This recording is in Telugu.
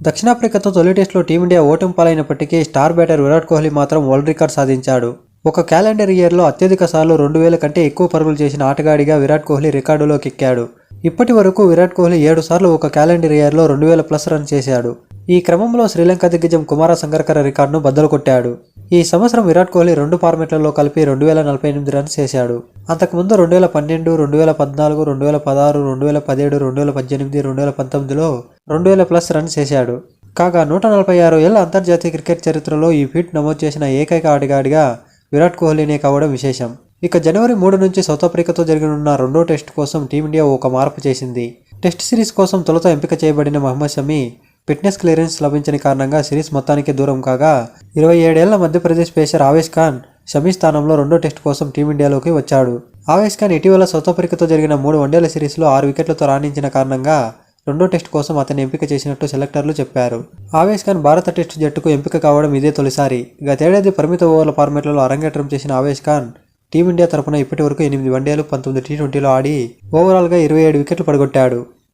దక్షిణాఫ్రికాతో తొలి టెస్టులో టీమిండియా ఓటమి పాలైనప్పటికీ స్టార్ బ్యాటర్ విరాట్ కోహ్లీ మాత్రం వరల్డ్ రికార్డ్ సాధించాడు. ఒక క్యాలెండర్ ఇయర్లో అత్యధిక సార్లు 2000 కంటే ఎక్కువ పరుగులు చేసిన ఆటగాడిగా విరాట్ కోహ్లీ రికార్డులోకి ఎక్కాడు. ఇప్పటి వరకు విరాట్ కోహ్లీ 7 సార్లు ఒక క్యాలెండర్ ఇయర్లో 2000+ రన్ చేశాడు. ఈ క్రమంలో శ్రీలంక దిగ్గజం కుమార సంగక్కర రికార్డును బద్దలు కొట్టాడు. ఈ సంవత్సరం విరాట్ కోహ్లీ 2 ఫార్మెట్లలో కలిపి 2048 రన్స్ చేశాడు. అంతకుముందు 2012, 2014, 2016, 2017, 2018, 2019లో 2000+ రన్స్ చేశాడు. కాగా 146 ఏళ్ల అంతర్జాతీయ క్రికెట్ చరిత్రలో ఈ ఫీట్ నమోదు చేసిన ఏకైక ఆటగాడిగా విరాట్ కోహ్లీనే కావడం విశేషం. ఇక జనవరి 3 నుంచి సౌత్ ఆఫ్రికాతో జరగనున్న రెండో టెస్ట్ కోసం టీమిండియా ఒక మార్పు చేసింది. టెస్ట్ సిరీస్ కోసం తొలుత ఎంపిక చేయబడిన మహమ్మద్ షమి ఫిట్నెస్ క్లియరెన్స్ లభించని కారణంగా సిరీస్ మొత్తానికి దూరం కాగా 27 ఏళ్ల మధ్యప్రదేశ్ పేసర్ ఆవేశ్ ఖాన్ షమి స్థానంలో రెండో టెస్ట్ కోసం టీమిండియాలోకి వచ్చాడు. ఆవేశ్ ఖాన్ ఇటీవల సౌత్ ఆఫ్రికాతో జరిగిన 3 వన్డేల సిరీస్లో 6 వికెట్లతో రాణించిన కారణంగా రెండో టెస్ట్ కోసం అతన్ని ఎంపిక చేసినట్టు సెలెక్టర్లు చెప్పారు. ఆవేశ్ ఖాన్ భారత టెస్టు జట్టుకు ఎంపిక కావడం ఇదే తొలిసారి. గతేడాది పరిమిత ఓవర్ల ఫార్మాట్లలో అరంగేట్రం చేసిన ఆవేశ్ ఖాన్ టీమిండియా తరపున ఇప్పటివరకు 8 వన్డేలు 19 టీ20లో ఆడి ఓవరాల్గా 27 వికెట్లు పడగొట్టాడు.